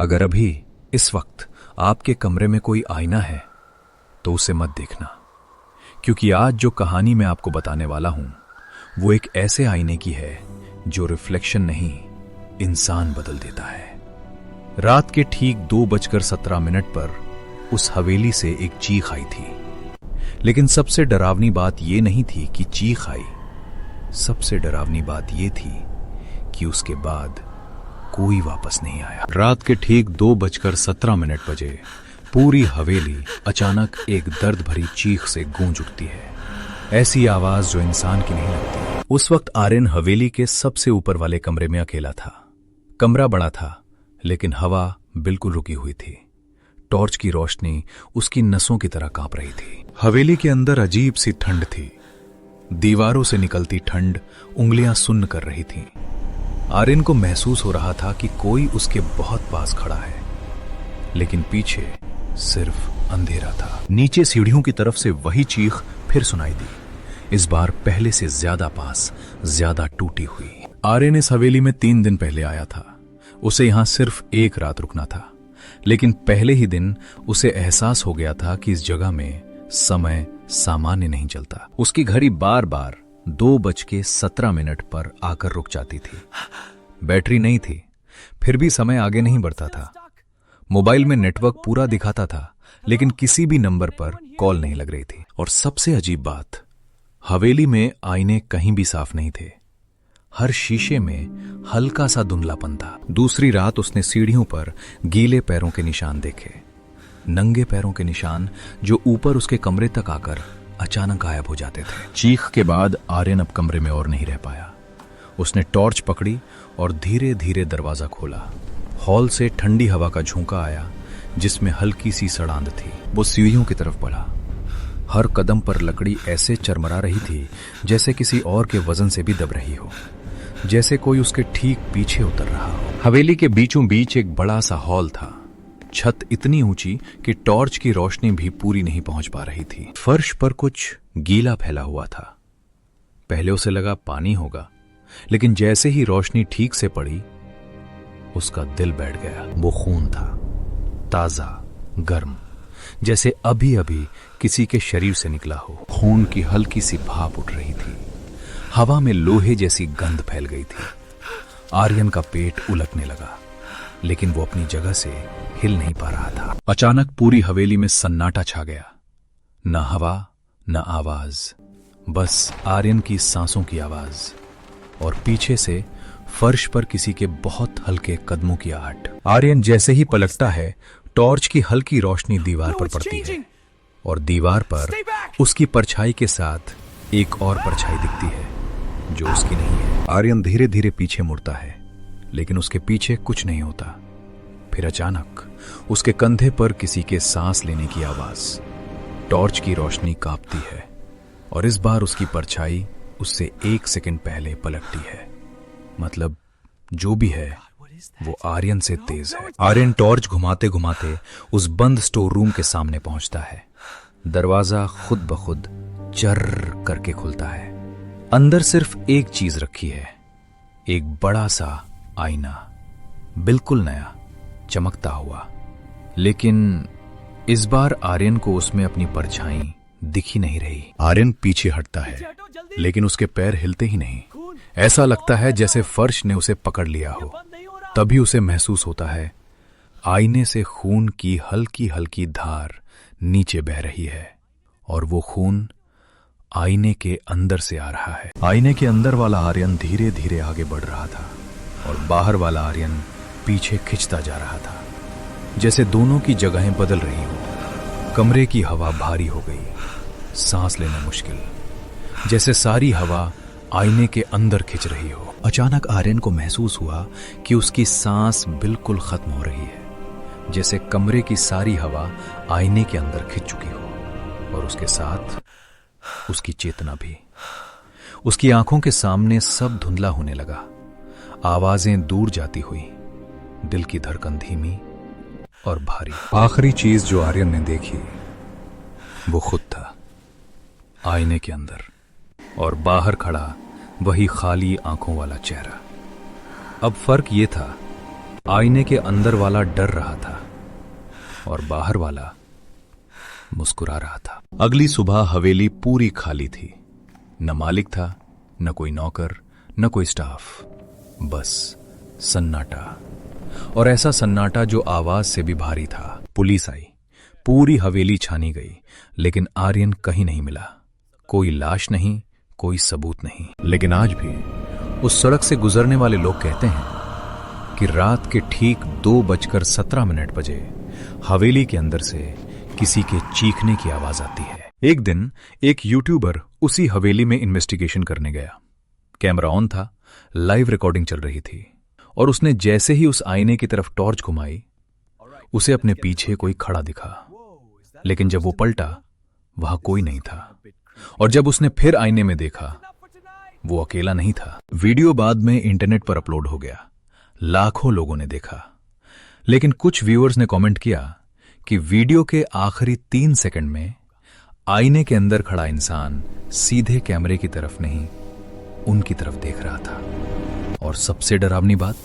अगर अभी इस वक्त आपके कमरे में कोई आईना है तो उसे मत देखना, क्योंकि आज जो कहानी मैं आपको बताने वाला हूं वो एक ऐसे आईने की है जो रिफ्लेक्शन नहीं, इंसान बदल देता है। रात के ठीक 2:17 पर उस हवेली से एक चीख आई थी। लेकिन सबसे डरावनी बात यह नहीं थी कि चीख आई, सबसे डरावनी बात यह थी कि उसके बाद कोई वापस नहीं आया। रात के ठीक 2:17 बजे पूरी हवेली अचानक एक दर्द भरी चीख से गूंज उठती है, ऐसी आवाज जो इंसान की नहीं लगती। उस वक्त आर्यन हवेली के सबसे ऊपर वाले कमरे में अकेला था। कमरा बड़ा था लेकिन हवा बिल्कुल रुकी हुई थी। टॉर्च की रोशनी उसकी नसों की तरह कांप रही थी। हवेली के अंदर अजीब सी ठंड थी। दीवारों से निकलती ठंड उंगलियां सुन्न कर रही थीं। आर्यन को महसूस हो रहा था कि कोई उसके बहुत पास खड़ा है, लेकिन पीछे सिर्फ अंधेरा था। नीचे सीढ़ियों की तरफ से वही चीख फिर सुनाई दी, इस बार पहले से ज्यादा पास, ज्यादा टूटी हुई। आर्यन इस हवेली में 3 दिन पहले आया था। उसे यहां सिर्फ एक रात रुकना था, लेकिन पहले ही दिन उसे एहसास हो गया था कि इस जगह में समय सामान्य नहीं चलता। उसकी घड़ी बार बार 2:17 पर आकर रुक जाती थी। बैटरी नहीं थी, फिर भी समय आगे नहीं बढ़ता था। मोबाइल में नेटवर्क पूरा दिखाता था, लेकिन किसी भी नंबर पर कॉल नहीं लग रही थी। और सबसे अजीब बात, हवेली में आईने कहीं भी साफ नहीं थे। हर शीशे में हल्का सा धुंधलापन था। दूसरी रात उसने सीढ़ियों पर गीले पैरों के निशान देखे, नंगे पैरों के निशान जो ऊपर उसके कमरे तक आकर अचानक गायब हो जाते थे। चीख के बाद आर्यन अब कमरे में और नहीं रह पाया। उसने टॉर्च पकड़ी और धीरे धीरे दरवाजा खोला। हॉल से ठंडी हवा का झोंका आया जिसमें हल्की सी सड़ांध थी। वो सीढ़ियों की तरफ बढ़ा। हर कदम पर लकड़ी ऐसे चरमरा रही थी जैसे किसी और के वजन से भी दब रही हो, जैसे कोई उसके ठीक पीछे उतर रहा हो। हवेली के बीचों बीच एक बड़ा सा हॉल था। छत इतनी ऊंची कि टॉर्च की रोशनी भी पूरी नहीं पहुंच पा रही थी। फर्श पर कुछ गीला फैला हुआ था। पहले उसे लगा पानी होगा, लेकिन जैसे ही रोशनी ठीक से पड़ी उसका दिल बैठ गया। वो खून था, ताजा, गर्म, जैसे अभी अभी किसी के शरीर से निकला हो। खून की हल्की सी भाप उठ रही थी। हवा में लोहे जैसी गंध फैल गई थी। आर्यन का पेट उलटने लगा, लेकिन वो अपनी जगह से हिल नहीं पा रहा था। अचानक पूरी हवेली में सन्नाटा छा गया। न हवा, न आवाज, बस आर्यन की सांसों की आवाज और पीछे से फर्श पर किसी के बहुत हल्के कदमों की आहट। आर्यन जैसे ही पलटता है, टॉर्च की हल्की रोशनी दीवार पर पड़ती है और दीवार पर उसकी परछाई के साथ एक और परछाई दिखती है जो उसकी नहीं है। आर्यन धीरे धीरे पीछे मुड़ता है, लेकिन उसके पीछे कुछ नहीं होता। फिर अचानक उसके कंधे पर किसी के सांस लेने की आवाज। टॉर्च की रोशनी कांपती है और इस बार उसकी परछाई उससे 1 सेकंड पहले पलटती है। मतलब जो भी है वो आर्यन से तेज है। आर्यन टॉर्च घुमाते घुमाते उस बंद स्टोर रूम के सामने पहुंचता है। दरवाजा खुद ब खुद चर्र करके खुलता है। अंदर सिर्फ एक चीज रखी है, एक बड़ा सा आईना, बिल्कुल नया, चमकता हुआ। लेकिन इस बार आर्यन को उसमें अपनी परछाई दिख ही नहीं रही। आर्यन पीछे हटता है, लेकिन उसके पैर हिलते ही नहीं। ऐसा लगता है जैसे फर्श ने उसे पकड़ लिया हो। तभी उसे महसूस होता है आईने से खून की हल्की हल्की धार नीचे बह रही है और वो खून आईने के अंदर से आ रहा है। आईने के अंदर वाला आर्यन धीरे धीरे आगे बढ़ रहा था और बाहर वाला आर्यन पीछे खिंचता जा रहा था, जैसे दोनों की जगहें बदल रही हो। कमरे की हवा भारी हो गई, सांस लेना मुश्किल, जैसे सारी हवा आईने के अंदर खिंच रही हो। अचानक आर्यन को महसूस हुआ कि उसकी सांस बिल्कुल खत्म हो रही है, जैसे कमरे की सारी हवा आईने के अंदर खिंच चुकी हो और उसके साथ उसकी चेतना भी। उसकी आंखों के सामने सब धुंधला होने लगा। आवाजें दूर जाती हुई, दिल की धड़कन धीमी और भारी। आखिरी चीज जो आर्यन ने देखी वो खुद था, आईने के अंदर, और बाहर खड़ा वही खाली आंखों वाला चेहरा। अब फर्क ये था आईने के अंदर वाला डर रहा था और बाहर वाला मुस्कुरा रहा था। अगली सुबह हवेली पूरी खाली थी। न मालिक था, न कोई नौकर, न कोई स्टाफ, बस सन्नाटा। और ऐसा सन्नाटा जो आवाज से भी भारी था। पुलिस आई, पूरी हवेली छानी गई, लेकिन आर्यन कहीं नहीं मिला। कोई लाश नहीं, कोई सबूत नहीं। लेकिन आज भी उस सड़क से गुजरने वाले लोग कहते हैं कि रात के ठीक 2:17 बजे हवेली के अंदर से किसी के चीखने की आवाज आती है। एक दिन एक यूट्यूबर उसी हवेली में इन्वेस्टिगेशन करने गया। कैमरा ऑन था, लाइव रिकॉर्डिंग चल रही थी, और उसने जैसे ही उस आईने की तरफ टॉर्च घुमाई, उसे अपने पीछे कोई खड़ा दिखा। लेकिन जब वो पलटा, वहां कोई नहीं था। और जब उसने फिर आईने में देखा, वो अकेला नहीं था। वीडियो बाद में इंटरनेट पर अपलोड हो गया, लाखों लोगों ने देखा। लेकिन कुछ व्यूअर्स ने कमेंट किया कि वीडियो के आखिरी 3 सेकंड में आईने के अंदर खड़ा इंसान सीधे कैमरे की तरफ नहीं, उनकी तरफ देख रहा था। और सबसे डरावनी बात,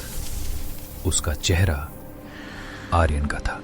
उसका चेहरा आर्यन का था।